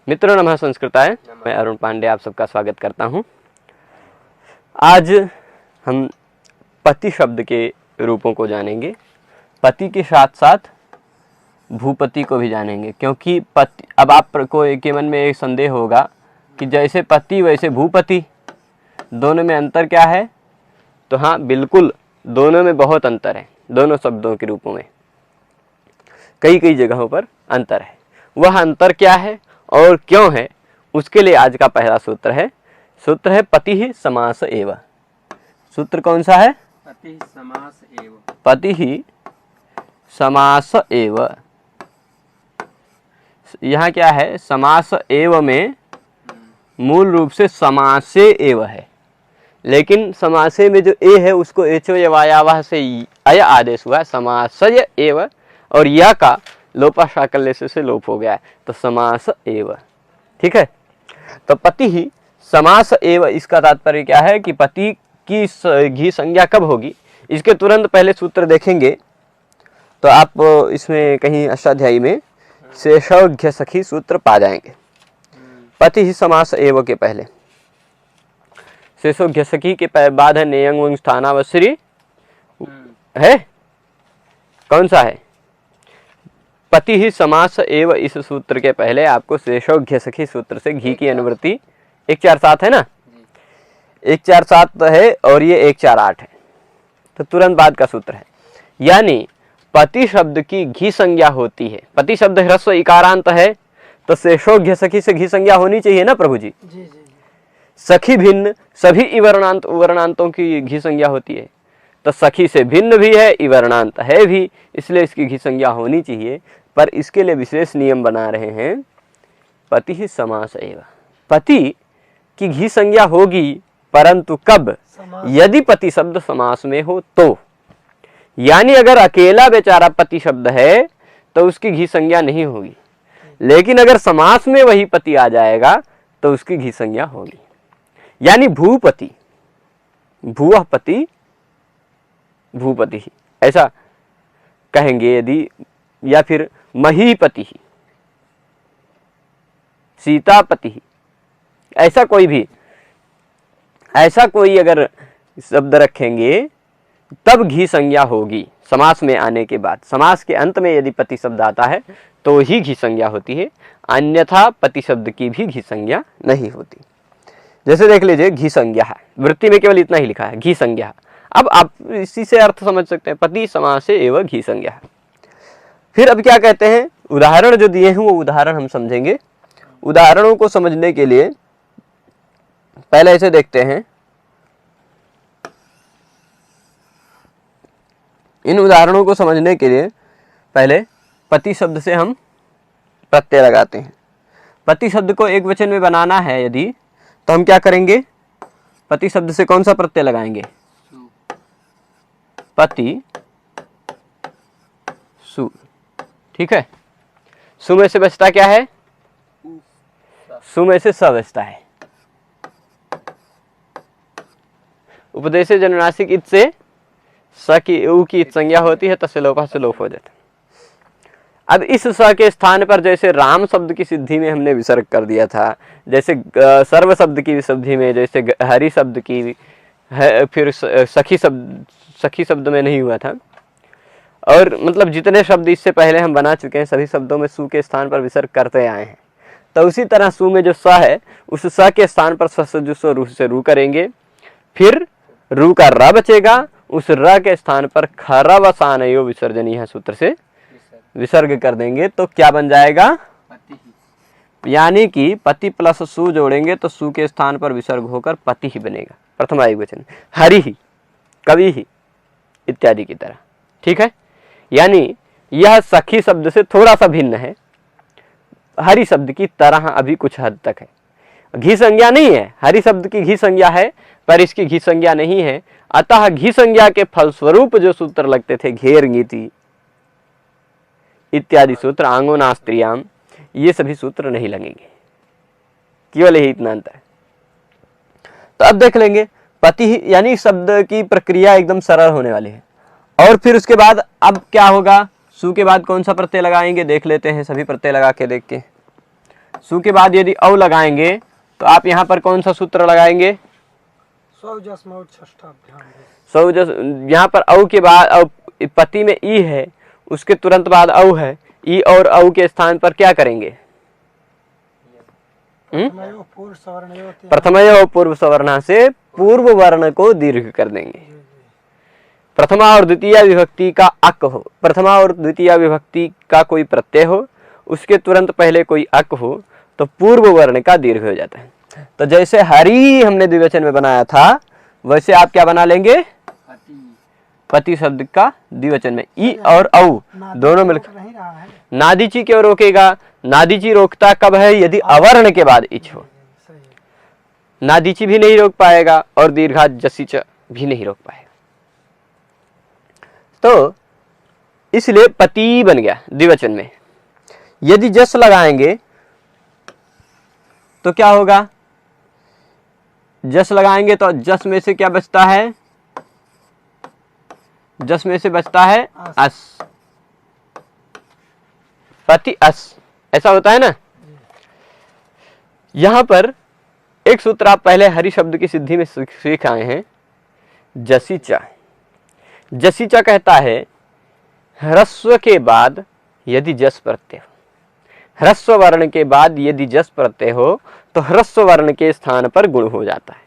मित्रों नमः संस्कृताय, मैं अरुण पांडे आप सबका स्वागत करता हूं। आज हम पति शब्द के रूपों को जानेंगे। पति के साथ साथ भूपति को भी जानेंगे, क्योंकि पति, अब आपको के मन में एक संदेह होगा कि जैसे पति वैसे भूपति, दोनों में अंतर क्या है? तो हाँ, बिल्कुल दोनों में बहुत अंतर है। दोनों शब्दों के रूपों में कई कई जगहों पर अंतर है। वह अंतर क्या है और क्यों है, उसके लिए आज का पहला सूत्र है। सूत्र है पति ही समास एव। सूत्र कौन सा है? पति ही समास एव। पति ही समास एव। यहाँ क्या है? समास एव में मूल रूप से समासे एव है, लेकिन समासे में जो ए है उसको एचो यवायावह से अय आदेश हुआ है, समासय एव, और या का लोपा शाकल्य से लोप हो गया है, तो समास एव। ठीक है, तो पति ही समास एव, इसका तात्पर्य क्या है कि पति की घी संज्ञा कब होगी? इसके तुरंत पहले सूत्र देखेंगे तो आप इसमें कहीं अष्टाध्यायी में शेषौघ्य सखी सूत्र पा जाएंगे। पति ही समास एव के पहले शेषौघ्य सखी के बाद है नेयंग वंग स्थानावश्री है। कौन सा है? पति ही समास एव। इस सूत्र के पहले आपको शेषौघ्य सखी सूत्र से घी की अनुवृत्ति 147 है ना, 147 है और ये 148 है, तो तुरंत बाद का सूत्र है। यानी पति शब्द की घी संज्ञा होती है। पति शब्द ह्रस्व इकारांत है, तो शेषौघ्य सखी से घी संज्ञा होनी चाहिए ना प्रभु जी। सखी भिन्न सभी इवर्णांत उवर्णांतों की घी संज्ञा होती है, तो सखी से भिन्न भी है, इवर्णांत है भी, इसलिए इसकी घी संज्ञा होनी चाहिए। पर इसके लिए विशेष नियम बना रहे हैं, पति ही समास एव। पति की घी संज्ञा होगी, परंतु कब? यदि पति शब्द समास में हो तो। यानी अगर अकेला बेचारा पति शब्द है तो उसकी घी संज्ञा नहीं होगी, लेकिन अगर समास में वही पति आ जाएगा तो उसकी घी संज्ञा होगी। यानी भूपति, भूवः पति, भूपति ही, ऐसा कहेंगे यदि, या फिर महीपति ही, सीतापति ही, ऐसा कोई अगर शब्द रखेंगे तब घी संज्ञा होगी समास में आने के बाद। समास के अंत में यदि पति शब्द आता है तो ही घी संज्ञा होती है, अन्यथा पति शब्द की भी घी संज्ञा नहीं होती। जैसे देख लीजिए, घी संज्ञा है, वृत्ति में केवल इतना ही लिखा है, घी संज्ञा। अब आप इसी से अर्थ समझ सकते हैं, पति समासे एवं घी संज्ञा है। फिर अब क्या कहते हैं, उदाहरण जो दिए हैं वो उदाहरण हम समझेंगे। उदाहरणों को समझने के लिए पहले ऐसे देखते हैं, इन उदाहरणों को समझने के लिए पहले पति शब्द से हम प्रत्यय लगाते हैं। पति शब्द को एक वचन में बनाना है यदि, तो हम क्या करेंगे? पति शब्द से कौन सा प्रत्यय लगाएंगे? पति सु। ठीक है, सु में से बचता क्या है? सु में से स बचता है। उपदेश जनुनासिक इत से स की उ की संज्ञा होती है, तस्य लोपा से लोप हो जाता है। अब इस स के स्थान पर जैसे राम शब्द की सिद्धि में हमने विसर्ग कर दिया था, जैसे सर्व शब्द की सिद्धि में जैसे हरि शब्द की है, फिर सखी शब्द में नहीं हुआ था, और मतलब जितने शब्द इससे पहले हम बना चुके हैं सभी शब्दों में सु के स्थान पर विसर्ग करते आए हैं। तो उसी तरह सु में जो स है उस स के स्थान पर स रू से रू करेंगे, फिर रू का र बचेगा, उस र के स्थान पर खरवसानयो विसर्जनीय सूत्र से विसर्ग कर देंगे, तो क्या बन जाएगा? यानी कि पति प्लस सु जोड़ेंगे तो सु के स्थान पर विसर्ग होकर पति ही बनेगा, प्रथमा एकवचन, हरि ही, कवि ही इत्यादि की तरह। ठीक है, यानी यह सखी शब्द से थोड़ा सा भिन्न है, हरि शब्द की तरह अभी कुछ हद तक है। घी संज्ञा नहीं है, हरि शब्द की घी संज्ञा है पर इसकी घी संज्ञा नहीं है। अतः घी संज्ञा के फलस्वरूप जो सूत्र लगते थे, घेर नीति इत्यादि सूत्र, आंगोना स्त्रियाम, ये सभी सूत्र नहीं लगेंगे, केवल यही इतना अंतर है। तो अब देख लेंगे पति ही, यानी शब्द की प्रक्रिया एकदम सरल होने वाली है। और फिर उसके बाद अब क्या होगा? सु के बाद कौन सा प्रत्यय लगाएंगे देख लेते हैं, सभी प्रत्यय लगा के देख के। सु के बाद यदि औ लगाएंगे तो आप यहाँ पर कौन सा सूत्र लगाएंगे? सौ जस, यहाँ पर औ के बाद पति में ई है, उसके तुरंत बाद औ है, ई और औ के स्थान पर क्या करेंगे? प्रथमयो पूर्व सवर्ण से पूर्व वर्ण को दीर्घ कर देंगे। प्रथमा और द्वितीय विभक्ति का अक हो, प्रथमा और द्वितीय विभक्ति का कोई प्रत्यय हो, उसके तुरंत पहले कोई अक हो तो पूर्व वर्ण का दीर्घ हो जाता है। तो जैसे हरि हमने द्विवचन में बनाया था, वैसे आप क्या बना लेंगे? पति शब्द का द्विवचन में ई और औ दोनों मिलकर। नादीची क्यों रोकेगा? नादीची रोकता कब है? यदि अवर्ण के बाद इच हो। नादीची भी नहीं रोक पाएगा और दीर्घा जसीच भी नहीं रोक पाएगा। तो इसलिए पति बन गया द्विवचन में। यदि जस लगाएंगे तो क्या होगा? जस लगाएंगे तो जस में से क्या बचता है? जस में से बचता है अस, पति अस, ऐसा होता है ना। यहां पर एक सूत्र आप पहले हरि शब्द की सिद्धि में सीख आए हैं, जसीचा। जसीचा कहता है ह्रस्व के बाद यदि जस प्रत्यय हो, ह्रस्व वर्ण के बाद यदि जस प्रत्यय हो तो ह्रस्व वर्ण के स्थान पर गुण हो जाता है।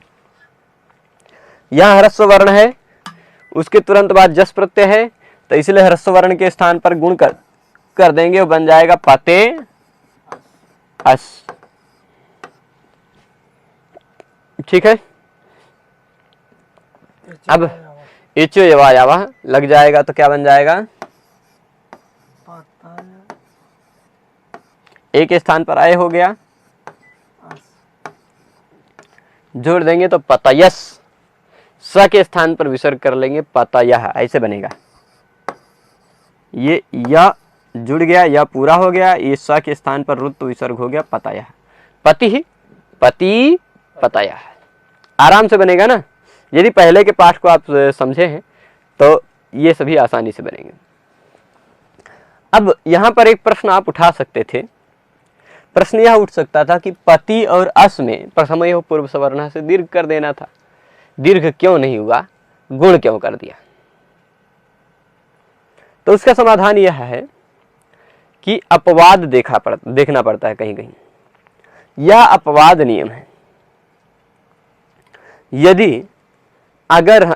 यहां ह्रस्व वर्ण है, उसके तुरंत बाद जस प्रत्यय है, तो इसलिए ह्रस्व वर्ण के स्थान पर गुण कर देंगे, वो बन जाएगा पते अस। ठीक है। अब इचो यवा यावा लग जाएगा तो क्या बन जाएगा? एक स्थान पर आए हो गया, जोड़ देंगे तो पतयस, स के स्थान पर विसर्ग कर लेंगे पतयः, ऐसे बनेगा। ये या जुड़ गया, या पूरा हो गया, ये स के स्थान पर रुत्त विसर्ग हो गया पतयः। पति ही पति पतयः, आराम से बनेगा ना। यदि पहले के पाठ को आप समझे हैं तो ये सभी आसानी से बनेंगे। अब यहां पर एक प्रश्न आप उठा सकते थे। प्रश्न यह उठ सकता था कि पति और अस में प्रथमयो पूर्व सवर्ण से दीर्घ कर देना था, दीर्घ क्यों नहीं हुआ, गुण क्यों कर दिया? तो उसका समाधान यह है कि अपवाद देखना पड़ता है कहीं कहीं। यह अपवाद नियम है।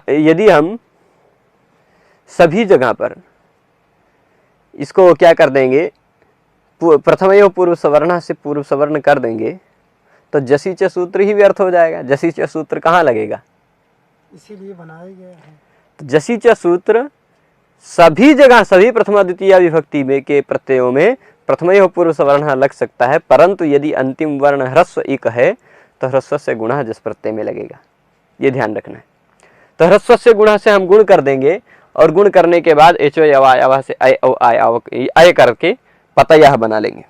यदि हम सभी जगह पर इसको क्या कर देंगे, प्रथमयो पूर्व सवर्ण से पूर्व सवर्ण कर देंगे तो जसीच सूत्र ही व्यर्थ हो जाएगा। जसीच सूत्र कहाँ लगेगा? इसीलिए बनाया गया है। तो जसीच सूत्र सभी जगह, सभी प्रथमा द्वितीय विभक्ति में के प्रत्ययों में प्रथमयो पूर्व सवर्ण लग सकता है, परंतु यदि अंतिम वर्ण ह्रस्व इक है तो ह्रस्व से गुणा जस प्रत्यय में लगेगा। ये ध्यान रखना है। तो ह्रस्व से गुणा से हम गुण कर देंगे और गुण करने के बाद एचो यवा यवा से आय करके पतयः बना लेंगे।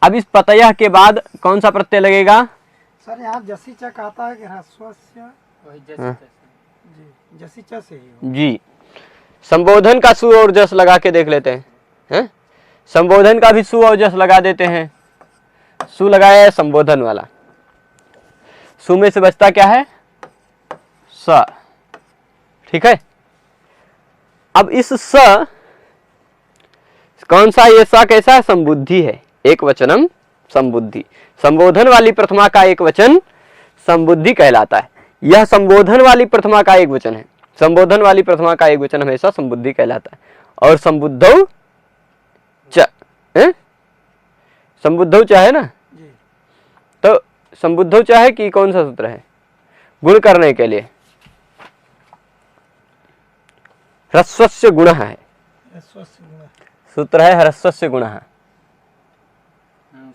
अब इस पतयः के बाद कौन सा प्रत्यय लगेगा? सर यहाँ जसीचा कहता है कि ह्रस्वस्य वही जी जसीचा से ही जी। संबोधन का सु और जस लगा के देख लेते हैं। संबोधन का भी सु और जस लगा देते हैं। सु लगाया है संबोधन वाला, सु में से बचता क्या है? स। ठीक है। अब इस स कौन सा, ये स कैसा है? संबुद्धि है, एक वचनम संबुद्धि। संबोधन वाली प्रथमा का एक वचन संबुद्धि कहलाता है। यह संबोधन वाली प्रथमा का एक वचन है। संबोधन वाली प्रथमा का एक वचन हमेशा संबुद्धि कहलाता है। और संबुद्धौ च, संबुद्धौ च है ना। तो संबुद्धौ च है कि कौन सा सूत्र है? गुण करने के लिए ह्रस्वस्य गुणः है, सूत्र है ह्रस्वस्य गुणः।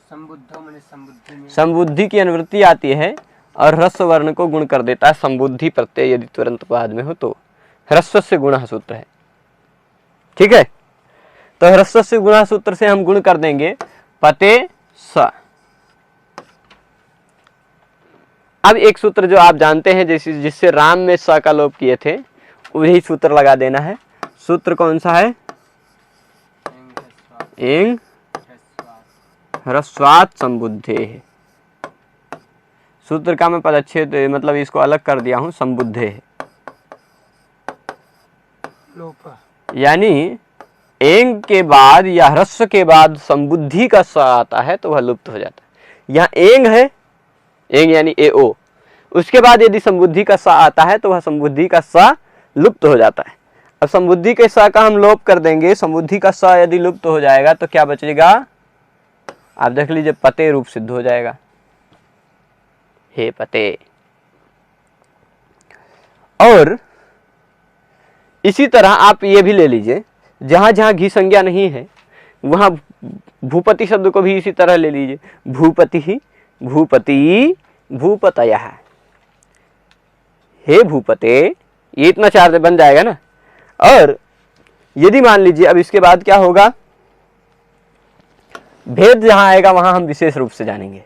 संबुद्धो माने संबुद्धि में संबुद्धि की अनुवृत्ति आती है और ह्रस्व वर्ण को गुण कर देता है। संबुद्धि प्रत्यय यदि तुरंत बाद में हो तो ह्रस्वस्य गुणः सूत्र है। ठीक है। तो ह्रस्वस्य गुणः सूत्र से हम गुण कर देंगे पते स। अब एक सूत्र जो आप जानते हैं, जिससे राम में स का लोप किए थे, वही सूत्र लगा देना है। सूत्र कौन सा है? एंग ह्रस्वात् संबुद्धे। सूत्र का मैं पदच्छेद मतलब इसको अलग कर दिया हूं, संबुद्धे। लोप। यानी एंग के बाद या ह्रस्व के बाद संबुद्धि का स आता है तो वह लुप्त हो जाता है। यहाँ एंग है, एंग यानी ए ओ, उसके बाद यदि संबुद्धि का स आता है तो वह संबुद्धि का स लुप्त हो जाता है। अब संबुद्धि के स का हम लोप कर देंगे, संबुद्धि का स यदि लुप्त हो जाएगा तो क्या बचेगा, आप देख लीजिए, पते रूप सिद्ध हो जाएगा, हे पते। और इसी तरह आप ये भी ले लीजिए, जहां जहां घी संज्ञा नहीं है वहां भूपति शब्द को भी इसी तरह ले लीजिए, भूपति ही, भूपति, भूपतयः, हे भूपते, ये इतना चार बन जाएगा ना। और यदि मान लीजिए अब इसके बाद क्या होगा, भेद जहां आएगा वहां हम विशेष रूप से जानेंगे।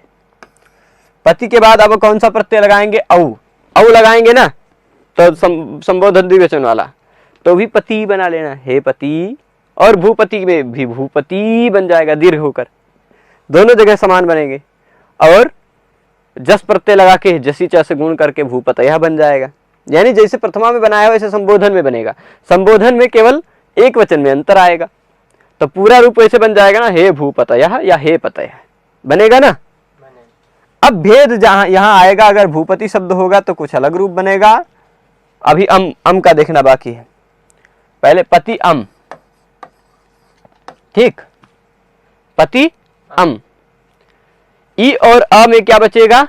पति के बाद अब कौन सा प्रत्यय लगाएंगे, औ, औ लगाएंगे ना, तो संबोधन द्विवचन वाला, तो भी पति बना लेना, हे पति। और भूपति में भी भूपति बन जाएगा दीर्घ होकर, दोनों जगह समान बनेंगे। और जस प्रत्यय लगा के जसी च से गुण करके भूपतयः बन जाएगा। यानी जैसे प्रथमा में बनाया वैसे संबोधन में बनेगा, संबोधन में केवल एक वचन में अंतर आएगा, तो पूरा रूप वैसे बन जाएगा ना, हे भूपतयः या हे पतयः बनेगा ना। अब भेद जहां यहां आएगा, अगर भूपति शब्द होगा तो कुछ अलग रूप बनेगा। अभी अम का देखना बाकी है, पहले पति अम, ठीक, पति अम, ई और अ में क्या बचेगा,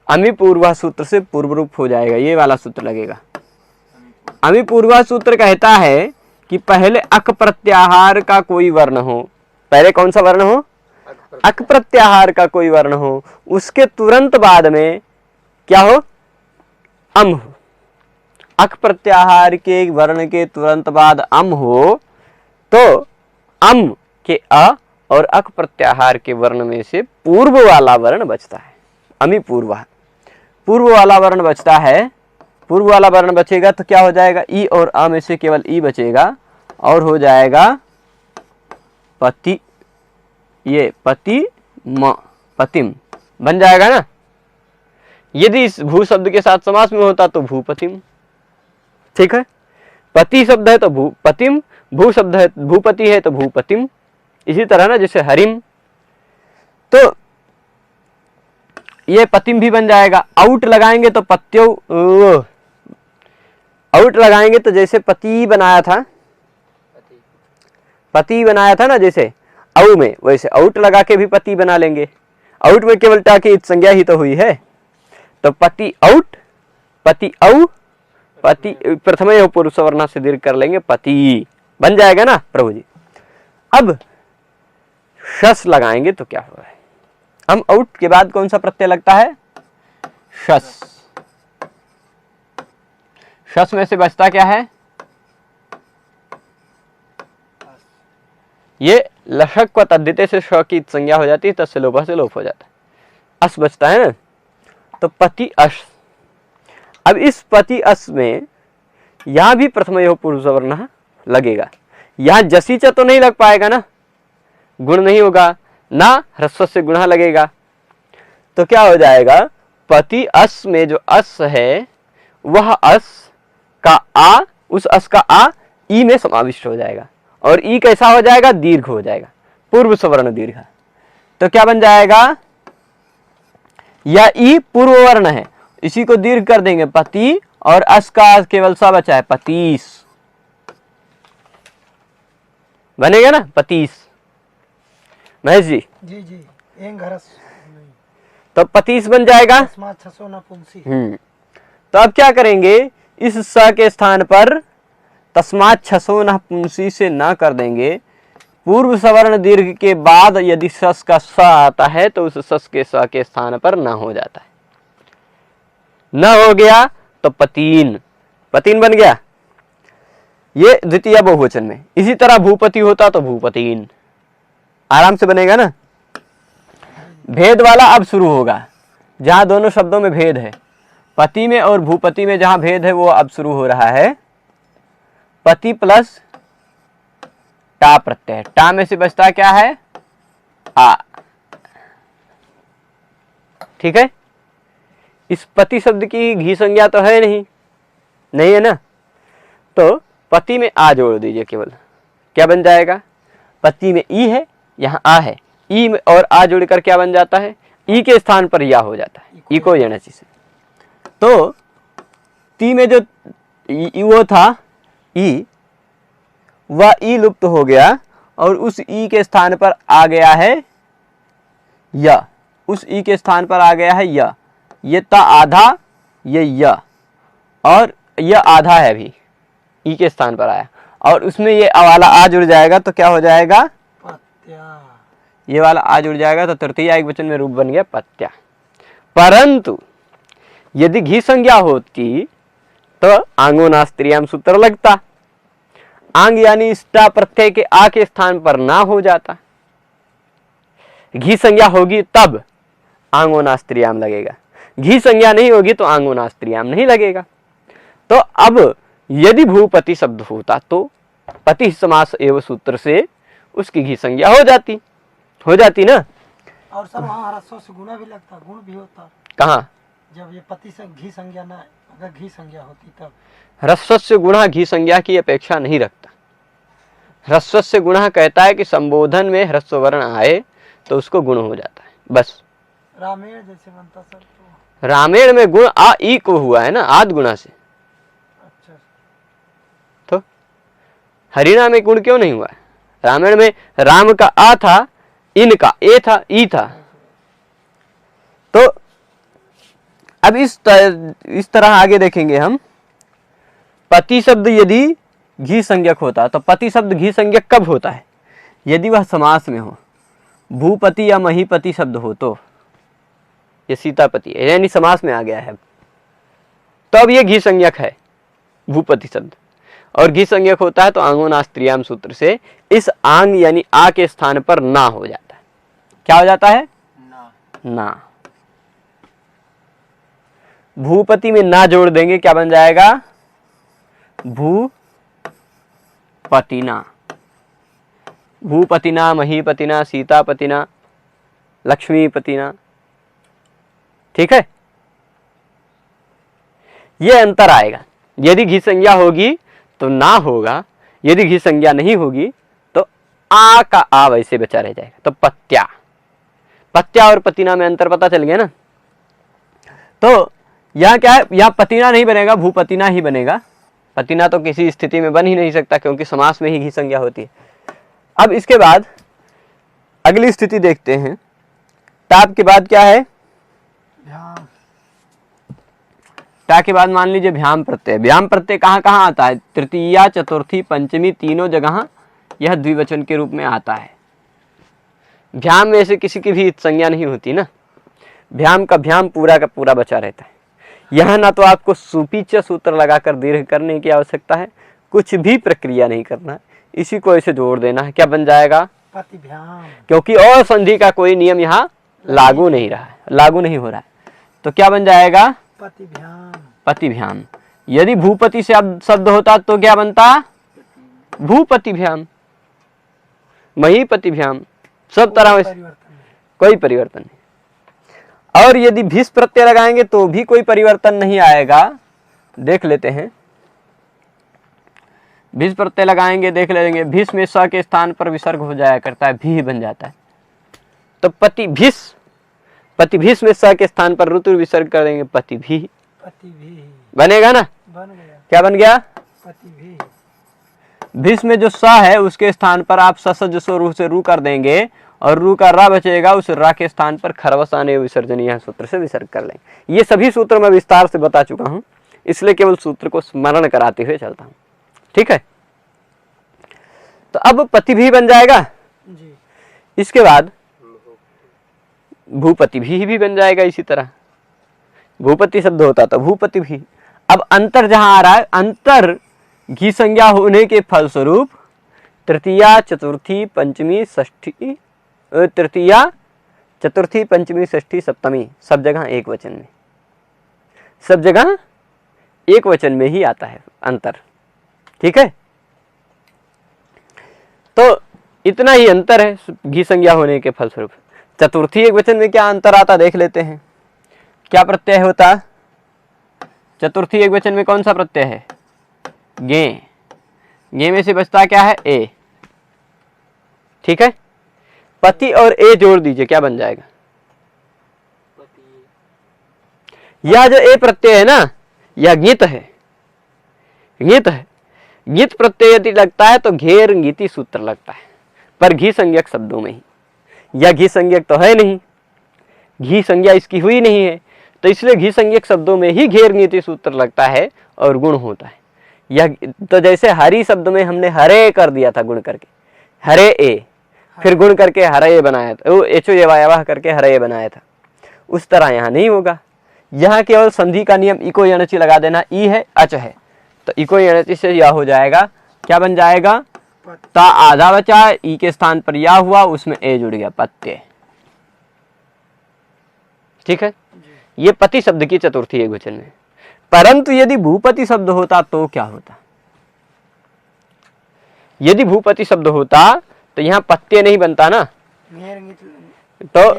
अमी पूर्वा सूत्र से पूर्व रूप हो जाएगा, ये वाला सूत्र लगेगा। अमी पूर्वा सूत्र कहता है कि पहले अक प्रत्याहार का कोई वर्ण हो, पहले कौन सा वर्ण हो, अक प्रत्याहार का कोई वर्ण हो, उसके तुरंत बाद में क्या हो, अम हो। अक प्रत्याहार के वर्ण के तुरंत बाद अम हो तो अम के अ और अक प्रत्याहार के वर्ण में से पूर्व वाला वर्ण बचता है, अमी पूर्व, पूर्व वाला वर्ण बचता है। पूर्व वाला वर्ण बचेगा तो क्या हो जाएगा, ई और अ में से केवल ई बचेगा और हो जाएगा पति, ये पति म, पतिम बन जाएगा ना। यदि इस भू शब्द के साथ समास में होता तो भूपतिम, ठीक है, पति शब्द है तो भूपतिम, भू शब्द है भूपति है तो भूपतिम। इसी तरह ना जैसे हरिम, तो ये पतिम भी बन जाएगा। आउट लगाएंगे तो पत्यो, आउट लगाएंगे तो जैसे पति बनाया था, पति बनाया था ना जैसे औ में, वैसे आउट लगा के भी पति बना लेंगे। आउट में केवल टा की संज्ञा ही तो हुई है, तो पति आउट, पति औ, पति प्रथम पुरुष वर्णा से दीर्घ कर लेंगे, पति बन जाएगा ना प्रभु जी। अब शस लगाएंगे तो क्या होगा, हम आउट के बाद कौन सा प्रत्यय लगता है, शस। शस में से बचता क्या है, ये लशक व तद्धिते से श की संज्ञा हो जाती है, तस्य लोप से लोप हो जाता है, अस बचता है ना, तो पति अश। अब इस पति अस में यहां भी प्रथम पुरुष वर्ण लगेगा, यहां जसीचा तो नहीं लग पाएगा ना, गुण नहीं होगा ना, ह्रस्व से गुणा लगेगा, तो क्या हो जाएगा, पति अस में जो अस है वह अस का आ, उस अस का आ ई में समाविष्ट हो जाएगा, और ई कैसा हो जाएगा, दीर्घ हो जाएगा, पूर्व सवर्ण दीर्घ। तो क्या बन जाएगा, या ई पूर्व वर्ण है, इसी को दीर्घ कर देंगे, पति, और अस का केवल सा बचा है, पतीस बनेगा ना, पतीस। महेश जी, जी जी, एंग हरस तो पतीस बन जाएगा। छसो नपुंसी। तो अब क्या करेंगे, इस स के स्थान पर तस्मात् छसो नपुंसी से ना कर देंगे, पूर्व सवर्ण दीर्घ के बाद यदि सस का स आता है तो उस सस के स के स्थान पर न हो जाता है, न हो गया तो पतीन, पतीन बन गया, ये द्वितीय बहुवचन में। इसी तरह भूपति होता तो भूपतीन, आराम से बनेगा ना। भेद वाला अब शुरू होगा, जहां दोनों शब्दों में भेद है, पति में और भूपति में जहां भेद है वो अब शुरू हो रहा है। पति प्लस टा प्रत्यय, टा में से बचता क्या है, आ, ठीक है। इस पति शब्द की घी संज्ञा तो है नहीं, नहीं है ना, तो पति में आ जोड़ दीजिए केवल, क्या बन जाएगा, पति में ई है, यहाँ आ है, ई में और आ जोड़कर क्या बन जाता है, ई के स्थान पर या हो जाता है, ई को यणचि से। तो ती में जो वो था ई, वह ई लुप्त हो गया और उस ई के स्थान पर आ गया है या, उस ई के स्थान पर आ गया है या, ये ता आधा, ये या, और यह आधा है भी, ई के स्थान पर आया और उसमें ये वाला आ जुड़ जाएगा तो क्या हो जाएगा, पत्या। ये वाला आ जुड़ जाएगा तो तृतीय एक वचन में रूप बन गया पत्या। परंतु यदि घी संज्ञा होती तो आंगो नास्त्रियाम सूत्र लगता, आंग यानी इष्टा प्रत्यय के आ के स्थान पर ना हो जाता। घी संज्ञा होगी तब आंगो नास्त्रियाम लगेगा, घी संज्ञा नहीं होगी तो आंगो नास्त्रियाम नहीं लगेगा। तो अब यदि भूपति शब्द होता तो पति समास एवं सूत्र से उसकी घी संज्ञा हो जाती ना। और सर वहाँ ह्रस्व से गुणा भी लगता, गुण भी होता। कहाँ, जब ये पति से घी संज्ञा ना, अगर घी संज्ञा होती तब। ह्रस्व गुणा घी संज्ञा की अपेक्षा नहीं रखता। ह्रस्व गुणा कहता है कि संबोधन में ह्रस्व वर्ण आए तो उसको गुण हो जाता है, बस। रामेण जैसे बनता सर तो। रामेण में गुण आ ई को हुआ है ना, आद गुणा से। अच्छा। तो हरिनाम में गुण क्यों नहीं हुआ है? रामायण में राम का आ था, इन का ए था, ई था। तो अब इस तरह आगे देखेंगे हम। पति शब्द यदि घी संज्ञक होता तो पति शब्द घी संज्ञक कब होता है? यदि वह समास में हो, भूपति या महीपति शब्द हो तो, ये सीतापति है यानी समास में आ गया है, तो अब ये घी संज्ञक है भूपति शब्द। और घी संज्ञक होता है तो आंगोनास्त्रियाम सूत्र से इस आंग यानी आ के स्थान पर ना हो जाता है। क्या हो जाता है? ना। भूपति में ना जोड़ देंगे, क्या बन जाएगा? भूपतिना। भूपतिना, महीपतिना, सीतापतिना, लक्ष्मीपतिना। ठीक है, ये अंतर आएगा। यदि घी संज्ञा होगी तो ना होगा, यदि घी संज्ञा नहीं होगी तो आ का आ वैसे बचा रह जाएगा। तो पत्या, पत्या और पतिना में अंतर पता चल गया ना। तो यहाँ क्या है, यहाँ पतिना नहीं बनेगा, भूपतिना ही बनेगा। पतिना तो किसी स्थिति में बन ही नहीं सकता क्योंकि समास में ही घी संज्ञा होती है। अब इसके बाद अगली स्थिति देखते हैं। ताप के बाद क्या है? भ्याम। टा के बाद मान लीजिए भ्याम प्रत्यय। भ्याम प्रत्यय कहाँ कहाँ आता है? तृतीया, चतुर्थी, पंचमी, तीनों जगह यह द्विवचन के रूप में आता है। भ्याम में से किसी की भी संज्ञा नहीं होती ना। भ्याम का भ्याम पूरा का पूरा बचा रहता है। यह ना तो आपको सुपीच सूत्र लगाकर दीर्घ करने की आवश्यकता है, कुछ भी प्रक्रिया नहीं करना है, इसी को ऐसे जोड़ देना है। क्या बन जाएगा? पतिभ्याम। क्योंकि और संधि का कोई नियम यहाँ लागू नहीं रहा है, लागू नहीं हो रहा है। तो क्या बन जाएगा? पतिभ्याम। पतिभ्याम। यदि भूपति से शब्द होता तो क्या बनता? भूपतिभ्याम, महीपतिभ्याम, सब तरह से कोई परिवर्तन नहीं। और यदि भीष प्रत्यय लगाएंगे तो भी कोई परिवर्तन नहीं आएगा। देख लेते हैं। भीष प्रत्यय लगाएंगे, देख लेंगे। भीष में स के स्थान पर विसर्ग हो जाया करता है, भी बन जाता है। तो पति भीष, पति भीष में स के स्थान पर ऋतु विसर्ग कर देंगे, पति भी बनेगा ना। बन गया। क्या बन गया? पति भी। भीष में जो स है उसके स्थान पर आप ससजसो रू से रू कर देंगे और रू का रा बचेगा, उस रा के स्थान पर खरवसाने विसर्जन यह सूत्र से विसर्ग कर लेंगे। ये सभी सूत्र मैं विस्तार से बता चुका हूं, इसलिए केवल सूत्र को स्मरण कराते हुए चलता हूं। ठीक है, तो अब पति भी बन जाएगा जी। इसके बाद भूपति भी बन जाएगा। इसी तरह भूपति शब्द होता तो भूपति भी। अब अंतर जहां आ रहा है, अंतर घी संज्ञा होने के फलस्वरूप तृतीया, चतुर्थी, पंचमी, षष्ठी, तृतीया, चतुर्थी, पंचमी, षष्ठी, सप्तमी सब जगह एक वचन में, सब जगह एक वचन में ही आता है अंतर। ठीक है, तो इतना ही अंतर है घी संज्ञा होने के फलस्वरूप। चतुर्थी एक वचन में क्या अंतर आता देख लेते हैं। क्या प्रत्यय होता? चतुर्थी एक वचन में कौन सा प्रत्यय है? गे। गे में से बचता क्या है? ए। ठीक है, पति और ए जोड़ दीजिए, क्या बन जाएगा? यह जो ए प्रत्यय है ना, यह ङित है, ङित है। ङित प्रत्यय यदि लगता है तो घेर ङिति सूत्र लगता है, पर घी संज्ञक शब्दों में ही। यह घी संज्ञक तो है नहीं, घी संज्ञा इसकी हुई नहीं है, तो इसलिए घी संज्ञक शब्दों में ही घेर ङिति सूत्र लगता है और गुण होता है। यह तो जैसे हरि शब्द में हमने हरे कर दिया था गुण करके, हरे ए, फिर गुण करके हरे बनाया था, वो एचो एवायवाह करके हरे बनाया था, उस तरह यहाँ नहीं होगा। यहाँ केवल संधि का नियम इको यणचि लगा देना, ई है अच है, तो इको यणचि से यह हो जाएगा, क्या बन जाएगा? ता आधा बचा, ई के स्थान पर या हुआ, उसमें ए जुड़ गया, पत्ते। ठीक है, ये पति शब्द की चतुर्थी एक वचन में। परंतु यदि भूपति शब्द होता तो क्या होता? यदि भूपति शब्द होता तो यहाँ पत्ते नहीं बनता ना, तो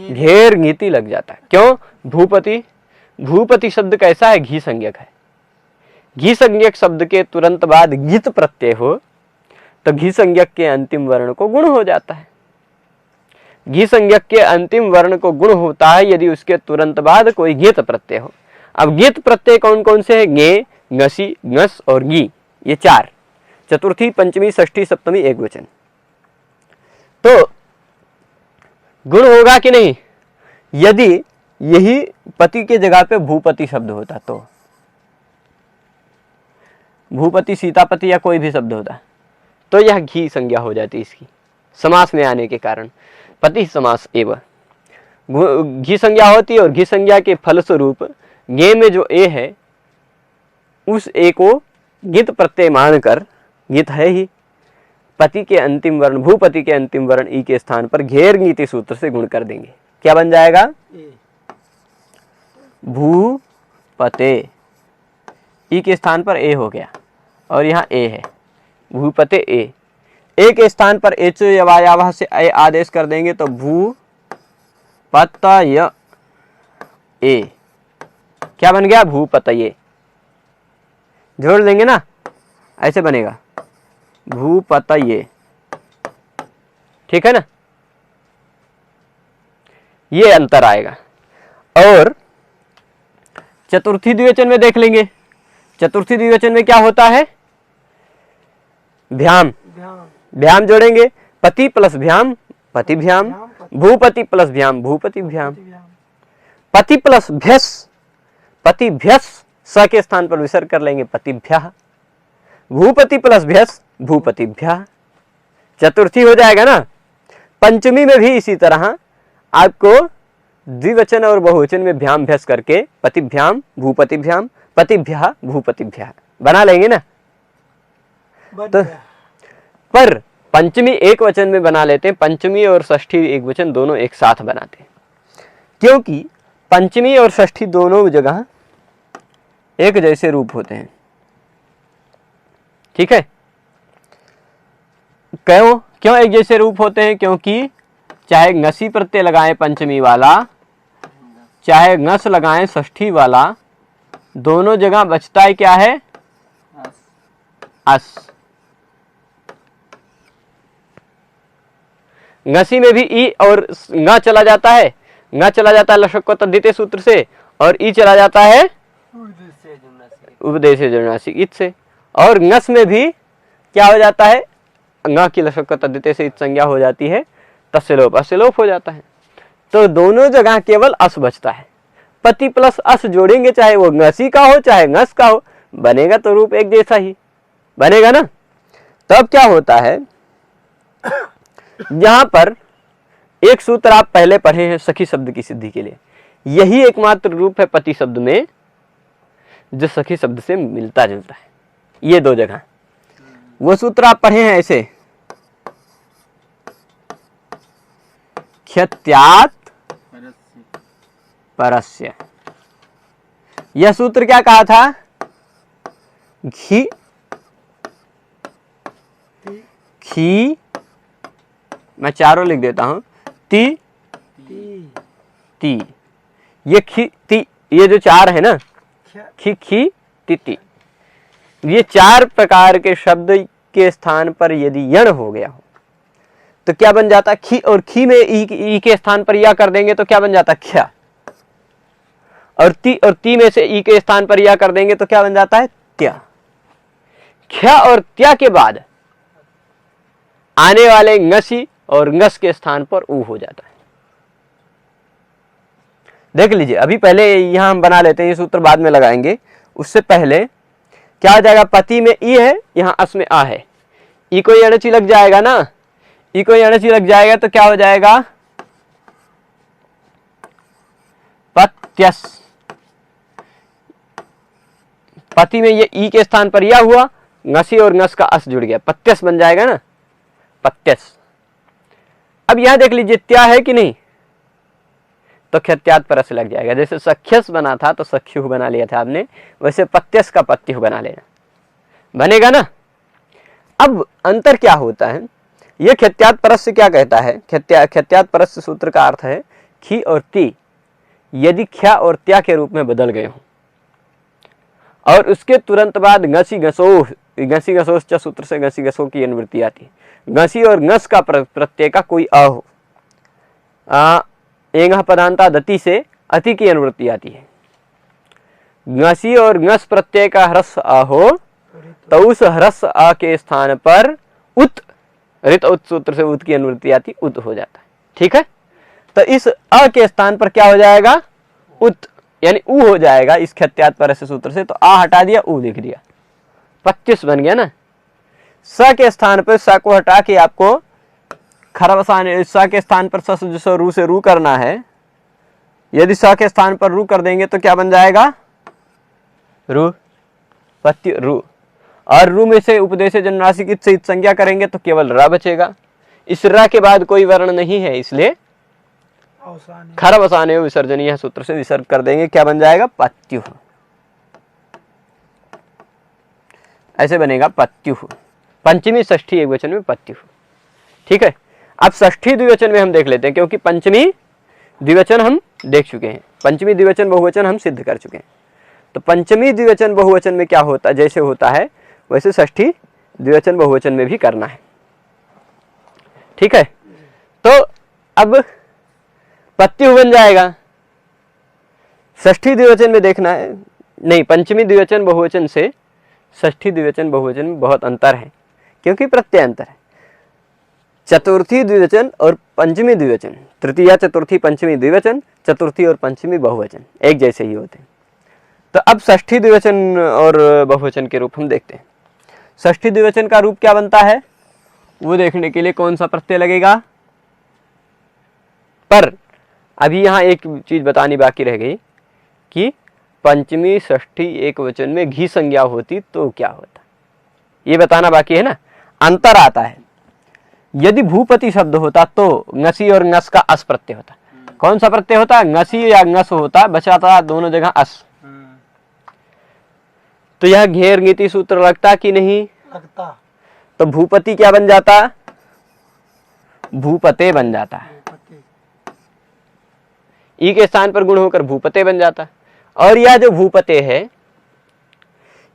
घेर ङिति लग जाता है। क्यों? भूपति, भूपति शब्द कैसा है? घी संज्ञक है। घी संज्ञक शब्द के तुरंत बाद ङित प्रत्यय हो तो घी संज्ञक के अंतिम वर्ण को गुण हो जाता है। घी संज्ञक के अंतिम वर्ण को गुण होता है यदि उसके तुरंत बाद कोई ङित प्रत्यय हो। अब ङित प्रत्यय कौन कौन से हैं? ङे, ङसी, ङस और ङी, ये चार। चतुर्थी, पंचमी, षष्ठी, सप्तमी एक वचन। तो गुण होगा कि नहीं? यदि यही पति के जगह पे भूपति शब्द होता तो, भूपति, सीतापति या कोई भी शब्द होता तो यह घी संज्ञा हो जाती इसकी, समास में आने के कारण। पति समास एवं घी संज्ञा होती है, और घी संज्ञा के फलस्वरूप गे में जो ए है उस ए को ङित प्रत्यय मानकर, ङित है ही, पति के अंतिम वर्ण, भूपति के अंतिम वर्ण ई के स्थान पर घेर ङिति सूत्र से गुण कर देंगे। क्या बन जाएगा? भूपते, ई के स्थान पर ए हो गया और यहाँ ए है, भूपते ए। ए के स्थान पर एच यवायावह से ए आदेश कर देंगे तो भूपतय ए, क्या बन गया? भूपतये। जोड़ देंगे ना, ऐसे बनेगा भूपतये। ठीक है ना, ये अंतर आएगा। और चतुर्थी द्विवचन में देख लेंगे। चतुर्थी द्विवचन में क्या होता है? भ्याम, भ्याम जोड़ेंगे, पति प्लस भ्याम पतिभ्याम, भूपति प्लस भ्याम भूपतिभ्याम, पति प्लस भ्यस पतिभ्यस, स के स्थान पर विसर्ग कर लेंगे पतिभ्यः, भूपति प्लस भ्यस भूपतिभ्यः। चतुर्थी हो जाएगा ना। पंचमी में भी इसी तरह आपको द्विवचन और बहुवचन में भ्याम भ्यस करके पतिभ्याम भूपतिभ्याम पतिभ्यः भूपतिभ्यः बना लेंगे ना। तो पर पंचमी एक वचन में बना लेते हैं, पंचमी और षष्ठी एक वचन दोनों एक साथ बनाते हैं, क्योंकि पंचमी और षष्ठी दोनों जगह एक जैसे रूप होते हैं। ठीक है, क्यों क्यों एक जैसे रूप होते हैं? क्योंकि चाहे ngसी प्रत्यय लगाएं पंचमी वाला, चाहे ngस लगाएं षष्ठी वाला, दोनों जगह बचता है क्या है? अस। ngसी में भी ई और ङ चला जाता है, ङ चला जाता है लशक तद्धिते सूत्र से, और ई चला जाता है उपदेश जुड़नासी इत से। और ngस में भी क्या हो जाता है? ङ की लशक तद्धिते से इत संज्ञा हो जाती है, तस्य लोप अस्य लोप हो जाता है। तो दोनों जगह केवल अस बचता है। पति प्लस अस जोड़ेंगे, चाहे वो ngसी का हो चाहे ngस का हो, बनेगा तो रूप एक जैसा ही बनेगा ना। तब क्या होता है, यहां पर एक सूत्र आप पहले पढ़े हैं सखी शब्द की सिद्धि के लिए, यही एकमात्र रूप है पति शब्द में जो सखी शब्द से मिलता जुलता है। ये दो जगह वो सूत्र आप पढ़े हैं ऐसे, क्षत्यात् परस्य। यह सूत्र क्या कहा था? घी खी, मैं चारों लिख देता हूं, ती ती। ये खी ती, ये जो चार है ना, ख्या खी खी तिति, ये चार प्रकार के शब्द के स्थान पर यदि यण हो गया हो तो क्या बन जाता है? खी, और खी में ई के स्थान पर या कर देंगे तो क्या बन जाता है? ख्या। और ती में से ई के स्थान पर या कर देंगे तो क्या बन जाता है? त्या। ख्या और त्या के बाद आने वाले ngसी और ngस के स्थान पर ऊ हो जाता है। देख लीजिए, अभी पहले यहां हम बना लेते हैं, ये सूत्र बाद में लगाएंगे। उससे पहले क्या हो जाएगा? पति में ई है, यहां अस में आ है, ई को यणची लग जाएगा ना, ई को यणची लग जाएगा तो क्या हो जाएगा? पत्यस। पति में ये ई के स्थान पर या हुआ, ngसी और ngस का अस जुड़ गया, पत्यस बन जाएगा ना, पत्यस। अब यहां देख लीजिए, त्या है कि नहीं, तो ख्यत्यात परस लग जाएगा। जैसे सख्यस बना था तो सख्यु बना लिया था आपने, वैसे पत्यस का पत्यु बना लेना, बनेगा ना। अब अंतर क्या होता है? यह ख्यत्यात परस से क्या कहता है? ख्यत्यात परस सूत्र का अर्थ है खी और ती यदि ख्या और त्या के रूप में बदल गए हों और उसके तुरंत बाद ngसी ngसोह, ngसी ngसोह च सूत्र से ngसी ngसोह की अनुवृत्ति आती है। ngसी और ngस का प्रत्यय का कोई अ हो, एंग पदांता दति से अति की अनुवृत्ति आती है। ngसी और ngस प्रत्यय का ह्रस्व अ हो तो उस ह्रस्व अ के स्थान पर उत, रित उत सूत्र से उत की अनुवृत्ति आती, उत हो जाता है। ठीक है, तो इस अ के स्थान पर क्या हो जाएगा? उत, यानी ऊ हो जाएगा इस ख्यत्यात परस सूत्र से। तो आ हटा दिया, ऊ लिख दिया, 25 बन गया ना। स के स्थान पर स को हटा के आपको खरबसाने, स के स्थान पर स जो रू से रू करना है, यदि स के स्थान पर रू कर देंगे तो क्या बन जाएगा? रू, पत्य रू। और रू में से उपदेश जन्मराशि की से संज्ञा करेंगे तो केवल र बचेगा। इस र के बाद कोई वर्ण नहीं है, इसलिए खरबसाने विसर्जनीय सूत्र से विसर्ग कर देंगे, क्या बन जाएगा? पत्यु। ऐसे बनेगा पत्यु, पंचमी षष्ठी एक वचन में पत्यु। ठीक है, अब षष्ठी द्विवचन में हम देख लेते हैं, क्योंकि पंचमी द्विवचन हम देख चुके हैं, पंचमी द्विवचन बहुवचन हम सिद्ध कर चुके हैं। तो पंचमी द्विवचन बहुवचन में क्या होता, जैसे होता है वैसे षष्ठी द्विवचन बहुवचन में भी करना है। ठीक है, तो अब पत्यु बन जाएगा। षष्ठी द्विवचन में देखना है, नहीं, पंचमी द्विवचन बहुवचन से षष्ठी द्विवचन बहुवचन में बहुत अंतर है, क्योंकि प्रत्यय अंतर है। चतुर्थी द्विवचन और पंचमी द्विवचन, तृतीया चतुर्थी पंचमी द्विवचन, चतुर्थी और पंचमी बहुवचन एक जैसे ही होते हैं। तो अब षष्ठी द्विवचन और बहुवचन के रूप हम देखते हैं। षष्ठी द्विवचन का रूप क्या बनता है वो देखने के लिए कौन सा प्रत्यय लगेगा? पर अभी यहाँ एक चीज बतानी बाकी रह गई कि पंचमी षष्ठी एक वचन में घी संज्ञा होती तो क्या होता, ये बताना बाकी है ना। अंतर आता है, यदि भूपति शब्द होता तो ngसी और ngस का अस प्रत्यय होता। कौन सा प्रत्यय होता? ngसी या ngस होता, बचाता दोनों जगह अस। तो यह घेर गीति सूत्र लगता कि नहीं लगता? तो भूपति क्या बन जाता? भूपते बन जाता है, ई के स्थान पर गुण होकर भूपते बन जाता। और यह जो भूपते है,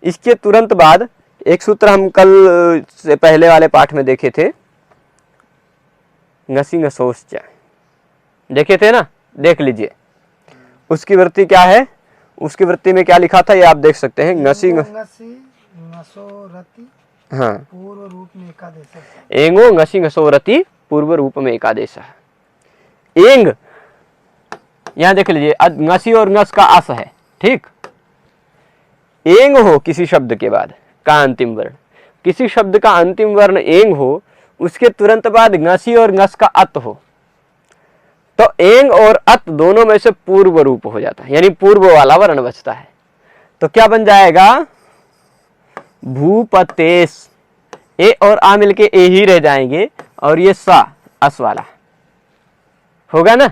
इसके तुरंत बाद एक सूत्र हम कल से पहले वाले पाठ में देखे थे, ngसी ngसोश्च देखे थे ना, देख लीजिए उसकी वृत्ति क्या है। उसकी वृत्ति में क्या लिखा था ये आप देख सकते हैं, ngसी ngसोरति हाँ, पूर्व रूप में एकादेश। एंगो ngसी ngसोरति पूर्व रूप में एकादेश। एंग यहां देख लीजिए, ngसी और ngस का अस है, ठीक। एंग हो किसी शब्द के बाद का अंतिम वर्ण, किसी शब्द का अंतिम वर्ण एंग हो, उसके तुरंत बाद ngसी और ngस का अत हो, तो एंग और अत दोनों में से पूर्व रूप हो जाता है, यानी पूर्व वाला वर्ण बचता है। तो क्या बन जाएगा? भूपतेश। ए और आ मिलके ए ही रह जाएंगे और ये सा अस वाला होगा ना,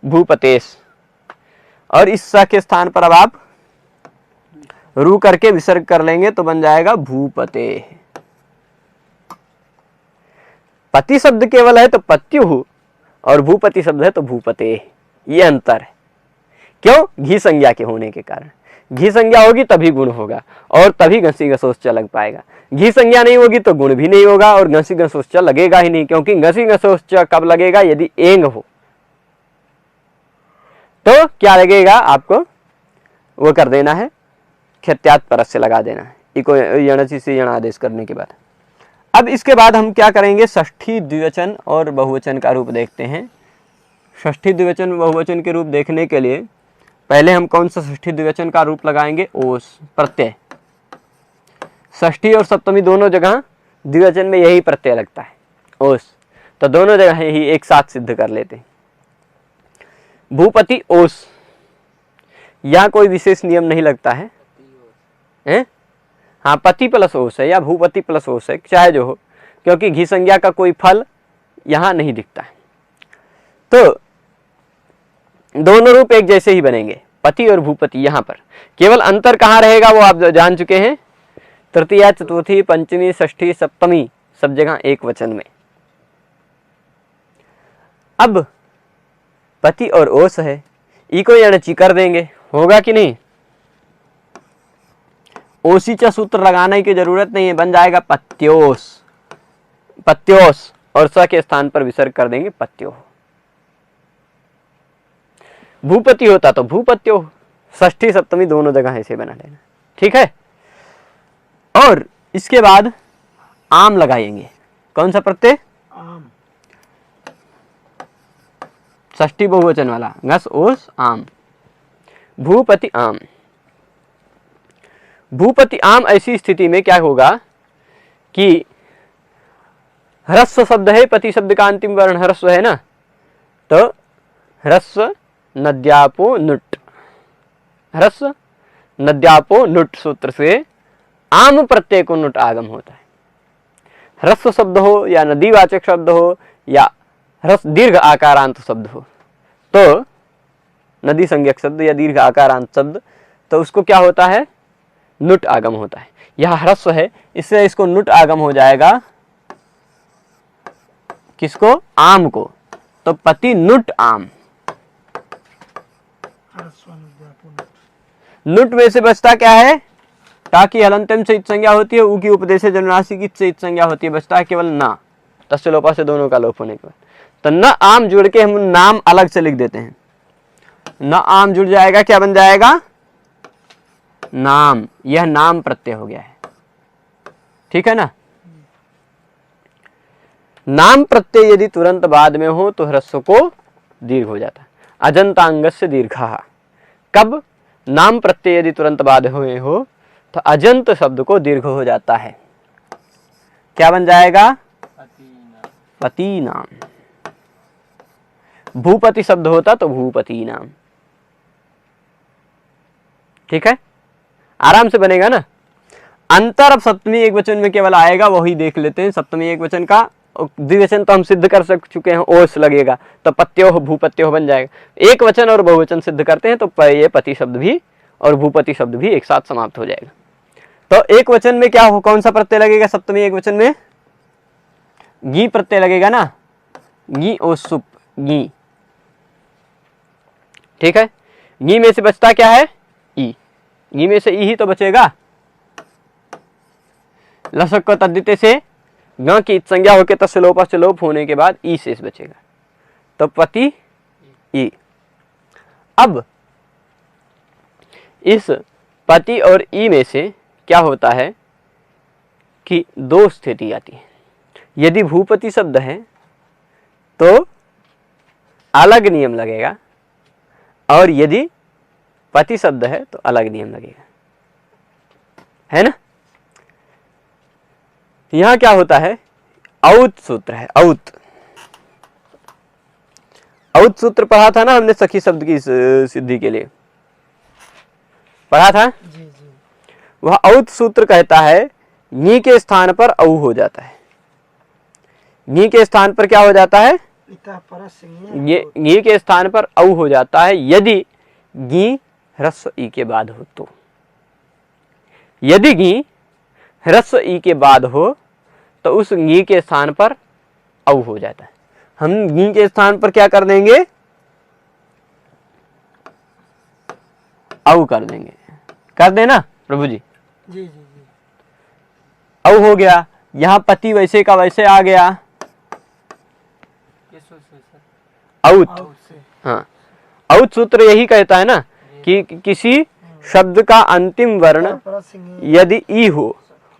भूपतेश। और इस सा के स्थान पर अब आप रू करके विसर्ग कर लेंगे तो बन जाएगा भूपते। पति शब्द केवल है तो पत्यु, और भूपति शब्द है तो भूपते। ये अंतर है। क्यों? घी संज्ञा के होने के कारण। घी संज्ञा होगी तभी गुण होगा और तभी घसी घसोच्च लग पाएगा। घी संज्ञा नहीं होगी तो गुण भी नहीं होगा और घसी घसोच्च लगेगा ही नहीं, क्योंकि घसी घसोच्च कब लगेगा? यदि एंग हो तो क्या लगेगा? आपको वो कर देना है, खेत्यात परस से लगा देना है, इको यणचि से यण आदेश करने के बाद। अब इसके बाद हम क्या करेंगे? षष्ठी द्विवचन और बहुवचन का रूप देखते हैं। षष्ठी द्विवचन बहुवचन के रूप देखने के लिए पहले हम कौन सा षष्ठी द्विवचन का रूप लगाएंगे? ओस प्रत्यय। षष्ठी और सप्तमी दोनों जगह द्विवचन में यही प्रत्यय लगता है, ओस, तो दोनों जगह ही एक साथ सिद्ध कर लेते हैं। भूपति ओस, यहाँ कोई विशेष नियम नहीं लगता है, हैं? हाँ, पति प्लस ओस है या भूपति प्लस ओस है, चाहे जो हो, क्योंकि घी संज्ञा का कोई फल यहाँ नहीं दिखता है। तो दोनों रूप एक जैसे ही बनेंगे, पति और भूपति। यहाँ पर केवल अंतर कहाँ रहेगा वो आप जान चुके हैं। तृतीया, चतुर्थी, पंचमी, षष्ठी, सप्तमी सब जगह एक वचन में। अब पति और ओस है, ई को यणचि कर देंगे, होगा कि नहीं? ओसीचा सूत्र लगाने की जरूरत नहीं है, बन जाएगा पत्योस। पत्योस और स के स्थान पर विसर्ग कर देंगे पत्यो। भूपति होता तो भूपत्यो, षष्ठी सप्तमी दोनों जगह ऐसे बना लेना, ठीक है। और इसके बाद आम लगाएंगे। कौन सा प्रत्यय? आम। षष्ठी बहुवचन वाला, घस ओस आम। भूपति आम। भूपति आम ऐसी स्थिति में क्या होगा कि ह्रस्व शब्द है, पति शब्द का अंतिम वर्ण ह्रस्व है ना, तो ह्रस्व नद्यापो नुट, ह्रस्व नद्यापो नुट सूत्र से आम प्रत्यय को नुट आगम होता है। ह्रस्व शब्द हो या नदीवाचक शब्द हो या ह्रस्व दीर्घ आकारांत शब्द हो, तो नदी संज्ञक शब्द या दीर्घ आकारांत शब्द, तो उसको क्या होता है? नुट आगम होता है। यह ह्रस्व है, इससे इसको नुट आगम हो जाएगा। किसको? आम को। तो पति नुट आम। नुट में से बचता क्या है? ताकि हलंतम से इत संज्ञा होती है, ऊ की उपदेश जन्मनाशी की से इत संज्ञा होती है, बचता है केवल ना। तस्य लोपा से दोनों का लोप होने के बाद तो न आम जुड़ के हम नाम अलग से लिख देते हैं। न आम जुड़ जाएगा, क्या बन जाएगा? नाम। यह नाम प्रत्यय हो गया है, ठीक है ना। नाम प्रत्यय यदि तुरंत बाद में हो तो ह्रस्व को दीर्घ हो जाता है। अजंतांगस्य दीर्घः। कब? नाम प्रत्यय यदि तुरंत बाद हुए हो तो अजंत शब्द को दीर्घ हो जाता है। क्या बन जाएगा? पति नाम। भूपति शब्द होता तो भूपति नाम, ठीक है, आराम से बनेगा ना। अंतर अब सप्तमी एक वचन में केवल आएगा, वही देख लेते हैं। सप्तमी एक वचन का द्विवचन तो हम सिद्ध कर चुके हैं, ओस लगेगा तो पत्यो भूपत्यो बन जाएगा। एक वचन और बहुवचन सिद्ध करते हैं तो ये पति शब्द भी और भूपति शब्द भी एक साथ समाप्त हो जाएगा। तो एक वचन में क्या हो, कौन सा प्रत्यय लगेगा? सप्तमी एक वचन में गी प्रत्यय लगेगा ना, गी ओ सुप, गी, ठीक है। गी में से बचता क्या है? ई। गी में से ई ही तो बचेगा। लसक को तद्दिते से ग की संज्ञा होकर तस्य लोपा से लोप होने के बाद ई शेष बचेगा, तो पति ई। अब इस पति और ई में से क्या होता है कि दो स्थिति आती है। यदि भूपति शब्द है तो अलग नियम लगेगा, और यदि पति शब्द है तो अलग नियम लगेगा, है ना। यहां क्या होता है? औत सूत्र है। औत सूत्र पढ़ा था ना हमने सखी शब्द की सिद्धि के लिए, पढ़ा था। जी जी। वह औत सूत्र कहता है नी के स्थान पर औ हो जाता है। नी के स्थान पर क्या हो जाता है? ये गी के स्थान पर औ हो जाता है यदि गी ह्रस्व ई के बाद हो तो। यदि गी ह्रस्व ई के बाद हो तो उस गी के स्थान पर औ हो जाता है। हम गी के स्थान पर क्या कर देंगे? औ कर देंगे, कर देना प्रभु जी। जी जी जी। औ हो गया, यहाँ पति वैसे का वैसे आ गया, ये सो सर औत। आउट से। हाँ, औत सूत्र यही कहता है ना कि किसी शब्द का अंतिम वर्ण यदि ई हो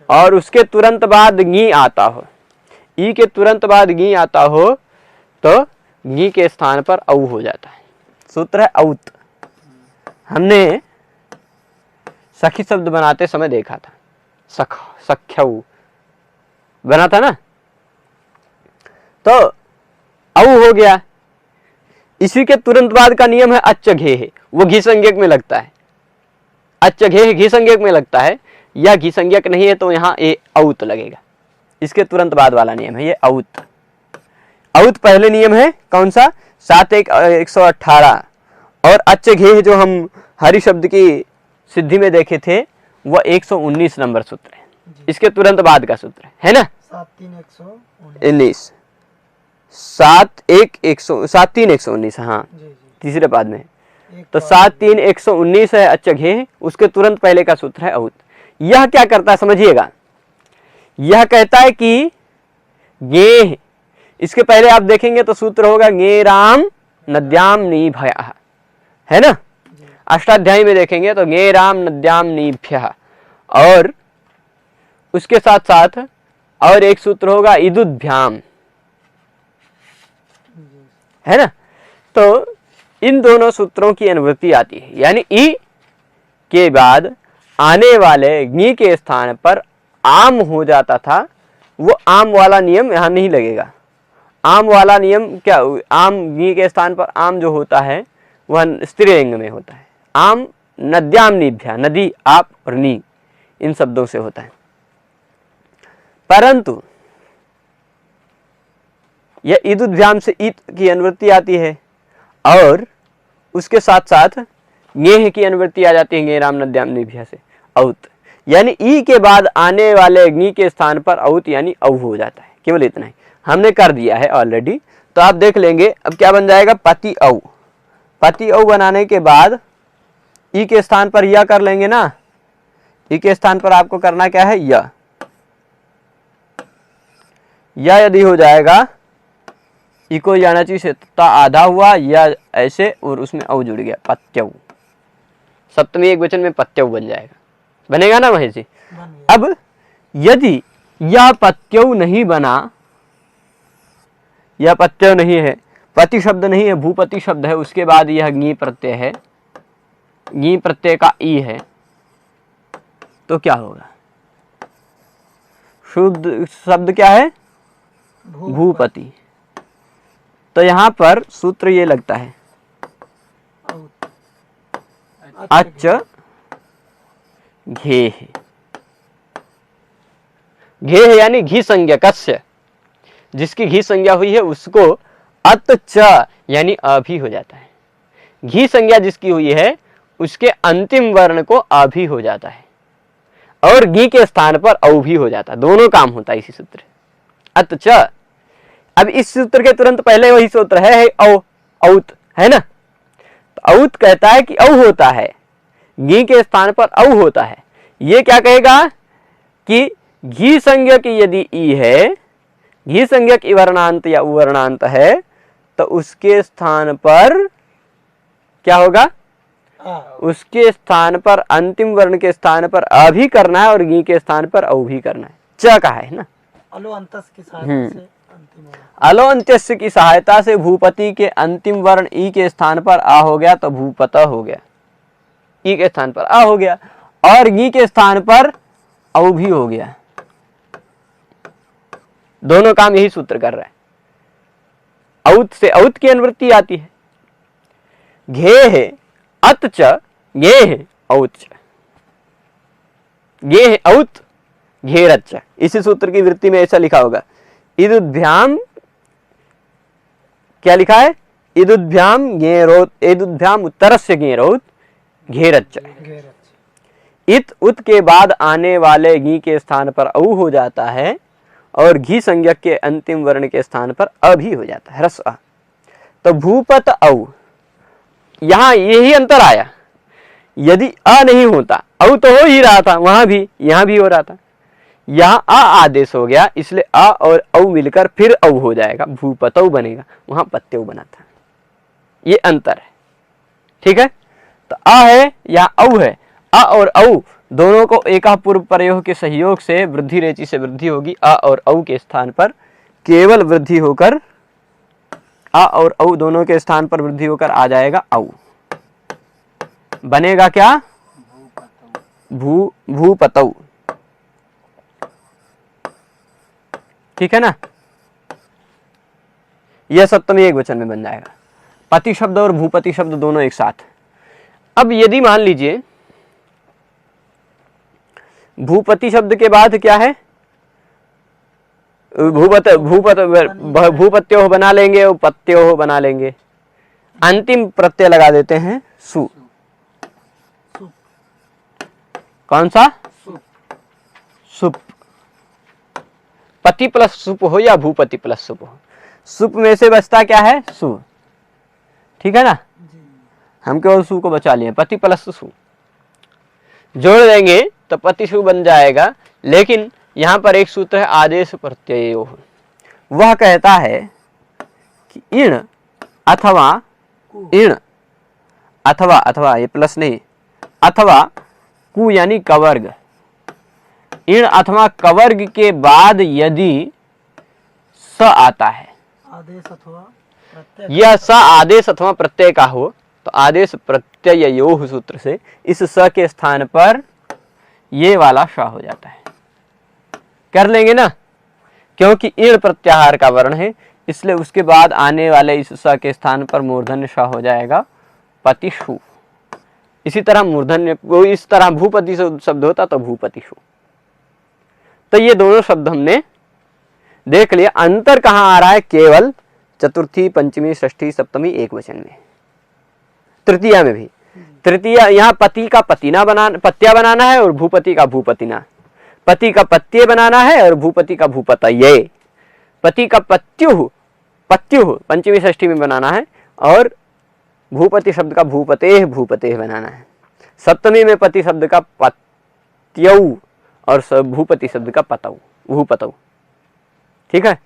और उसके तुरंत बाद गी आता हो, ई के तुरंत बाद गी आता हो तो गी के स्थान पर औ हो जाता है। सूत्र है औत। हमने सखी शब्द बनाते समय देखा था, सख सख्यऊ बना था ना, तो औ हो गया। इसी के तुरंत बाद का नियम है अच्च घेह, वो घी संज्ञक में लगता है। अच्च घेह घी संज्ञक में लगता है, या घी संज्ञक नहीं है तो यहाँ ए औत लगेगा। इसके तुरंत बाद वाला नियम है ये औत। औत पहले नियम है कौन सा? 7-1-118। और अच्च घेह जो हम हरि शब्द की सिद्धि में देखे थे वह 119 नंबर सूत्र है, इसके तुरंत बाद का सूत्र है ना। 7-3-119। 7-3-119 हाँ, जी जी। तीसरे पाद में। एक तो बार 7-3-119 है अच्च घेह, उसके तुरंत पहले का सूत्र है औत। यह क्या करता है समझिएगा, यह कहता है कि गेह, इसके पहले आप देखेंगे तो सूत्र होगा गे राम नद्याम नीभयः, है ना। अष्टाध्यायी में देखेंगे तो गे राम नद्याम नीभ्यः, और उसके साथ साथ और एक सूत्र होगा इदुद्भ्याम, है ना। तो इन दोनों सूत्रों की अनुवृत्ति आती है, यानी ई के बाद आने वाले गी के स्थान पर आम हो जाता था, वो आम वाला नियम यहाँ नहीं लगेगा। आम वाला नियम क्या, आम गी के स्थान पर आम जो होता है वह स्त्रीलिंग में होता है। आम नद्याम निभ्या, नदी आप और नी इन शब्दों से होता है। परंतु यह ईदुद्भ्याम से ईत की अनुवृत्ति आती है, और उसके साथ साथ गेह की अनुवृत्ति आ जाती है, गे राम नद्याम निभ्या से औत, यानी ई के बाद आने वाले गी के स्थान पर औत यानी औ हो जाता है। केवल इतना ही हमने कर दिया है ऑलरेडी। तो आप देख लेंगे अब क्या बन जाएगा, पति औ। पति औ बनाने के बाद ई के स्थान पर या कर लेंगे ना, ई के स्थान पर आपको करना क्या है, या यदि हो जाएगा, ई को जाना चाहिए से आधा हुआ या ऐसे, और उसमें औ जुड़ गया, पत्यऊ। सप्तमी एक वचन में पत्यऊ बन जाएगा, बनेगा ना महेश जी। बन गया। अब यदि यह पत्यऊ नहीं बना, यह पत्यऊ नहीं है, पति शब्द नहीं है, भूपति शब्द है, उसके बाद यह गी प्रत्यय है, गी प्रत्यय का ई है, तो क्या होगा, शुद्ध शब्द क्या है, भूपति। तो यहां पर सूत्र ये लगता है आउट। अच्च घेह। घेह यानी घी संज्ञा, कस्य, जिसकी घी संज्ञा हुई है उसको अत च यानी अभी हो जाता है। घी संज्ञा जिसकी हुई है उसके अंतिम वर्ण को अभी हो जाता है, और घी के स्थान पर औ भी हो जाता है। दोनों काम होता है इसी सूत्र अत च। अब इस सूत्र के तुरंत पहले वही सूत्र है औ, औत, है ना। तो औत कहता है कि औ होता है, घी के स्थान पर औ होता है। ये क्या कहेगा कि घी संज्ञक यदि ई है, घी संज्ञक वर्णांत या उवर्णांत है, तो उसके स्थान पर क्या होगा, उसके स्थान पर अंतिम वर्ण के स्थान पर अ भी करना है और घी के स्थान पर औ भी करना है। च का है ना, अलो अंतस की सहायता से अंतिम होगा। अलो अंत्यस्य की सहायता से भूपति के अंतिम वर्ण ई के स्थान पर आ हो गया तो भूपत हो गया, ई के स्थान पर आ हो गया, और गी के स्थान पर औ भी हो गया। दोनों काम यही सूत्र कर रहा है। औत से औत की अनुवृत्ति आती है। घे अत च गे औत च, गे औत घेरत च। इसी सूत्र की वृत्ति में ऐसा लिखा होगा, इदुद्भ्याम, क्या लिखा है, इदुद्भ्याम घेरोत, इदुद्भ्याम उत्तरस्य घेरोत घेरत च। इत उत के बाद आने वाले घी के स्थान पर औ हो जाता है, और घी संज्ञक के अंतिम वर्ण के स्थान पर अ भी हो जाता है, रस अ। तो भूपत औ, यहां यही अंतर आया। यदि अ नहीं होता, औ तो हो ही रहा था, वहां भी यहां भी हो रहा था, यहाँ अ आदेश हो गया, इसलिए अ और औ मिलकर फिर औ हो जाएगा, भूपतौ बनेगा, वहां पत्यौ बना था। ये अंतर है, ठीक है। तो अ है या औ है, अ और औ दोनों को एका पूर्व प्रयोग के सहयोग से वृद्धि रेचि से वृद्धि होगी, अ और औ के स्थान पर केवल वृद्धि होकर, अ और औ दोनों के स्थान पर वृद्धि होकर आ जाएगा औ, बनेगा क्या, भूपतौ, ठीक है ना। यह सप्तमी एक वचन में बन जाएगा, पति शब्द और भूपति शब्द दोनों एक साथ। अब यदि मान लीजिए भूपति शब्द के बाद क्या है, भूपत्यो बना लेंगे और पत्यो बना लेंगे, अंतिम प्रत्यय लगा देते हैं सु। कौन सा, सुप। पति प्लस सुप हो या भूपति प्लस सुप हो, सुप में से बचता क्या है, सु, ठीक है ना। हम केवल सु को बचा लिए, पति प्लस सु जोड़ देंगे तो पति सु बन जाएगा। लेकिन यहां पर एक सूत्र है आदेश प्रत्ययो, वह कहता है कि इण अथवा अथवा ये प्लस नहीं, अथवा कु यानी कवर्ग, इण अथवा कवर्ग के बाद यदि स आता है, आदेश अथवा प्रत्यय, यह स आदेश अथवा प्रत्यय का हो तो आदेश प्रत्ययोः सूत्र से इस स के स्थान पर ये वाला श हो जाता है, कर लेंगे ना, क्योंकि इण प्रत्याहार का वर्ण है, इसलिए उसके बाद आने वाले इस स के स्थान पर मूर्धन्य श हो जाएगा पतिषु। इसी तरह मूर्धन्य को इस तरह भूपति शब्द होता तो भूपतिषु। तो ये दोनों शब्द हमने देख लिया। अंतर कहां आ रहा है, केवल चतुर्थी पंचमी षष्ठी सप्तमी एक वचन में, तृतीया में भी। तृतीया यहाँ पति का पतिना बनाना, पत्या बनाना है और भूपति का भूपतिना, पति का पत्ये बनाना है और भूपति का भूपतये, पति का पत्युः पंचमी षष्ठी में बनाना है और भूपति शब्द का भूपतेः बनाना है। सप्तमी में पति शब्द का पत्यौ और भूपति शब्द का पतौ, भूपतौ, ठीक है।